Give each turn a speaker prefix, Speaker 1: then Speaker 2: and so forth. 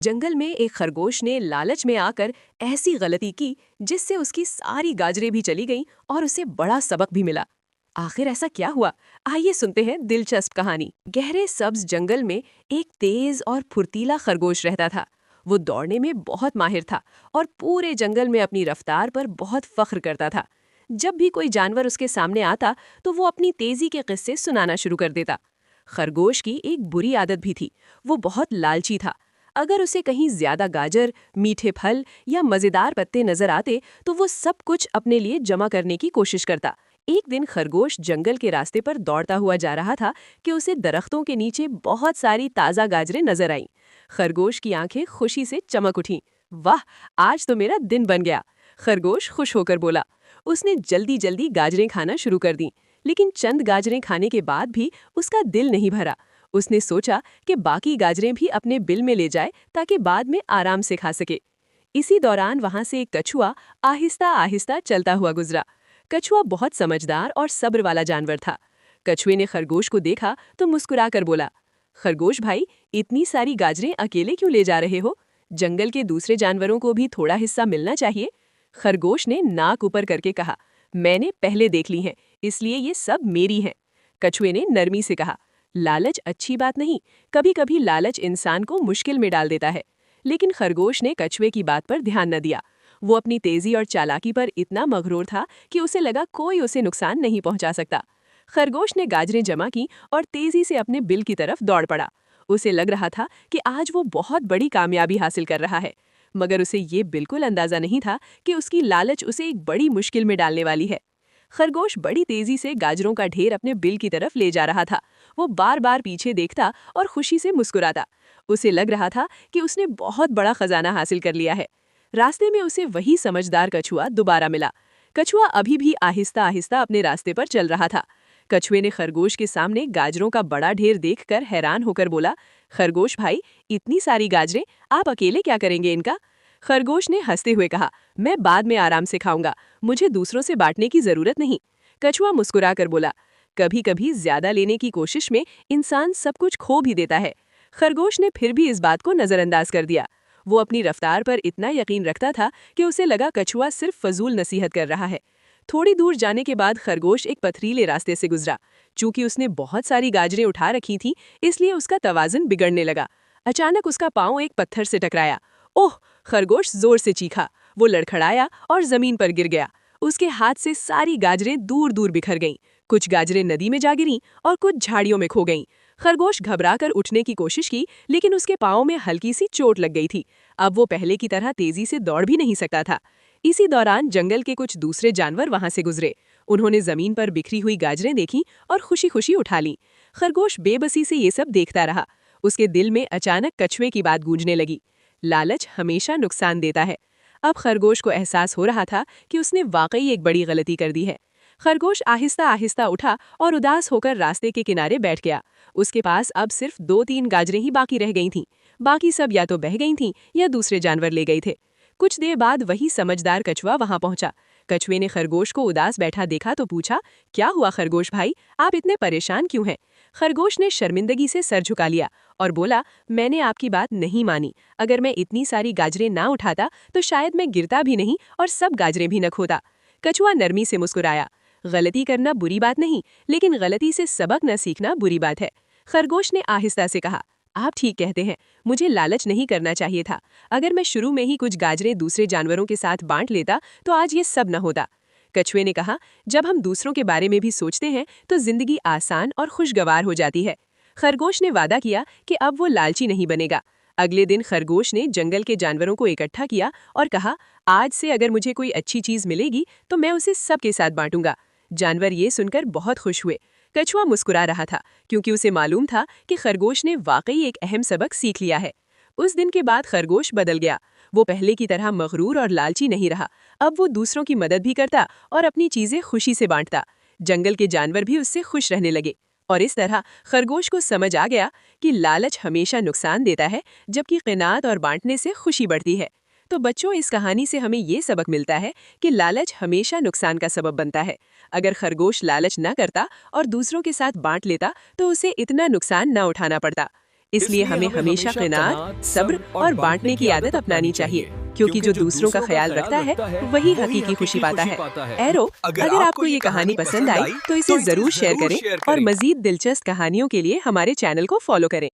Speaker 1: जंगल में एक खरगोश ने लालच में आकर ऐसी गलती की जिससे उसकी सारी गाजरें भी चली गईं और उसे बड़ा सबक भी मिला। आखिर ऐसा क्या हुआ? आइए सुनते हैं दिलचस्प कहानी। गहरे सब्ज जंगल में एक तेज और फुर्तीला खरगोश रहता था। वो दौड़ने में बहुत माहिर था और पूरे जंगल में अपनी रफ्तार पर बहुत फख्र करता था। जब भी कोई जानवर उसके सामने आता तो वो अपनी तेजी के किस्से सुनाना शुरू कर देता। खरगोश की एक बुरी आदत भी थी। वो बहुत लालची था। अगर उसे कहीं ज्यादा गाजर, मीठे फल या मजेदार पत्ते नजर आते तो वो सब कुछ अपने लिए जमा करने की कोशिश करता। एक दिन खरगोश जंगल के रास्ते पर दौड़ता हुआ जा रहा था कि उसे दरख्तों के नीचे बहुत सारी ताजा गाजरें नजर आईं। खरगोश की आंखें खुशी से चमक उठीं। वाह, आज तो मेरा दिन बन गया, खरगोश खुश होकर बोला। उसने जल्दी जल्दी गाजरें खाना शुरू कर दी, लेकिन चंद गाजरें खाने के बाद भी उसका दिल नहीं भरा। उसने सोचा कि बाकी गाजरें भी अपने बिल में ले जाए ताकि बाद में आराम से खा सके। इसी दौरान वहां से एक कछुआ आहिस्ता आहिस्ता चलता हुआ गुजरा। कछुआ बहुत समझदार और सब्र वाला जानवर था। कछुए ने खरगोश को देखा तो मुस्कुराकर बोला, खरगोश भाई, इतनी सारी गाजरें अकेले क्यों ले जा रहे हो? जंगल के दूसरे जानवरों को भी थोड़ा हिस्सा मिलना चाहिए। खरगोश ने नाक ऊपर करके कहा, मैंने पहले देख ली हैं, इसलिए ये सब मेरी हैं। कछुए ने नरमी से कहा, लालच अच्छी बात नहीं, कभी कभी लालच इंसान को मुश्किल में डाल देता है। लेकिन खरगोश ने कछुए की बात पर ध्यान न दिया। वो अपनी तेजी और चालाकी पर इतना मगरूर था कि उसे लगा कोई उसे नुकसान नहीं पहुंचा सकता। खरगोश ने गाजरें जमा की और तेजी से अपने बिल की तरफ दौड़ पड़ा। उसे लग रहा था कि आज वो बहुत बड़ी कामयाबी हासिल कर रहा है, मगर उसे ये बिल्कुल अंदाजा नहीं था कि उसकी लालच उसे एक बड़ी मुश्किल में डालने वाली है। खरगोश बड़ी तेजी से गाजरों का ढेर अपने बिल की तरफ ले जा रहा था। वो बार बार पीछे देखता और खुशी से मुस्कुराता। उसे लग रहा था कि उसने बहुत बड़ा खजाना हासिल कर लिया है। रास्ते में उसे वही समझदार कछुआ दोबारा मिला। कछुआ अभी भी आहिस्ता आहिस्ता अपने रास्ते पर चल रहा था। कछुए ने खरगोश के सामने गाजरों का बड़ा ढेर देखकर हैरान होकर बोला, खरगोश भाई, इतनी सारी गाजरें, आप अकेले क्या करेंगे इनका? खरगोश ने हंसते हुए कहा, मैं बाद में आराम से खाऊंगा, मुझे दूसरों से बांटने की जरूरत नहीं। कछुआ मुस्कुराकर बोला, कभी कभी ज्यादा लेने की कोशिश में इंसान सब कुछ खो भी देता है। खरगोश ने फिर भी इस बात को नजरअंदाज कर दिया। वो अपनी रफ्तार पर इतना यकीन रखता था कि उसे लगा कछुआ सिर्फ फजूल नसीहत कर रहा है। थोड़ी दूर जाने के बाद खरगोश एक पथरीले रास्ते से गुजरा। चूंकि उसने बहुत सारी गाजरें उठा रखी थी, इसलिए उसका तवाज़ुन बिगड़ने लगा। अचानक उसका पांव एक पत्थर से टकराया। ओह! खरगोश जोर से चीखा। वो लड़खड़ाया और जमीन पर गिर गया। उसके हाथ से सारी गाजरें दूर दूर बिखर गईं। कुछ गाजरें नदी में जा गिरीं और कुछ झाड़ियों में खो गईं। खरगोश घबराकर उठने की कोशिश की, लेकिन उसके पांव में हल्की सी चोट लग गई थी। अब वो पहले की तरह तेजी से दौड़ भी नहीं सकता था। इसी दौरान जंगल के कुछ दूसरे जानवर वहां से गुजरे। उन्होंने जमीन पर बिखरी हुई गाजरें देखीं और खुशी खुशी उठा लीं। खरगोश बेबसी से ये सब देखता रहा। उसके दिल में अचानक कछुए की बात गूंजने लगी, लालच हमेशा नुकसान देता है। अब खरगोश को एहसास हो रहा था कि उसने वाकई एक बड़ी गलती कर दी है। खरगोश आहिस्ता आहिस्ता उठा और उदास होकर रास्ते के किनारे बैठ गया। उसके पास अब सिर्फ 2-3 गाजरें ही बाकी रह गई थीं। बाकी सब या तो बह गई थीं या दूसरे जानवर ले गए थे। कुछ देर बाद वही समझदार कछुआ वहां पहुंचा। कछुए ने खरगोश को उदास बैठा देखा तो पूछा, क्या हुआ खरगोश भाई, आप इतने परेशान क्यों हैं? खरगोश ने शर्मिंदगी से सर झुका लिया और बोला, मैंने आपकी बात नहीं मानी। अगर मैं इतनी सारी गाजरें ना उठाता तो शायद मैं गिरता भी नहीं और सब गाजरें भी न खोता। कछुआ नरमी से मुस्कुराया, गलती करना बुरी बात नहीं, लेकिन गलती से सबक न सीखना बुरी बात है। खरगोश ने आहिस्ता से कहा, आप ठीक कहते हैं, मुझे लालच नहीं करना चाहिए था। अगर मैं शुरू में ही कुछ गाजरें दूसरे जानवरों के साथ बांट लेता तो आज ये सब न होता। कछुए ने कहा, जब हम दूसरों के बारे में भी सोचते हैं तो जिंदगी आसान और खुशगवार हो जाती है। खरगोश ने वादा किया कि अब वो लालची नहीं बनेगा। अगले दिन खरगोश ने जंगल के जानवरों को इकट्ठा किया और कहा, आज से अगर मुझे कोई अच्छी चीज मिलेगी तो मैं उसे सबके साथ बांटूंगा। जानवर ये सुनकर बहुत खुश हुए। कछुआ मुस्कुरा रहा था क्योंकि उसे मालूम था कि खरगोश ने वाकई एक अहम सबक सीख लिया है। उस दिन के बाद खरगोश बदल गया। वो पहले की तरह मगरूर और लालची नहीं रहा। अब वो दूसरों की मदद भी करता और अपनी चीजें खुशी से बांटता। जंगल के जानवर भी उससे खुश रहने लगे। और इस तरह खरगोश को समझ आ गया कि लालच हमेशा नुकसान देता है, जबकि क़नाअत और बांटने से खुशी बढ़ती है। तो बच्चों, इस कहानी से हमें ये सबक मिलता है कि लालच हमेशा नुकसान का सबब बनता है। अगर खरगोश लालच न करता और दूसरों के साथ बांट लेता तो उसे इतना नुकसान न उठाना पड़ता। इसलिए हमें हमेशा क़नाअत, सब्र और बांटने की आदत अपनानी चाहिए, क्योंकि जो दूसरों का ख्याल रखता है वही हकीकी खुशी पाता है। एरो, अगर आपको ये कहानी पसंद आई तो इसे जरूर शेयर करें और मजीद दिलचस्प कहानियों के लिए हमारे चैनल को फॉलो करें।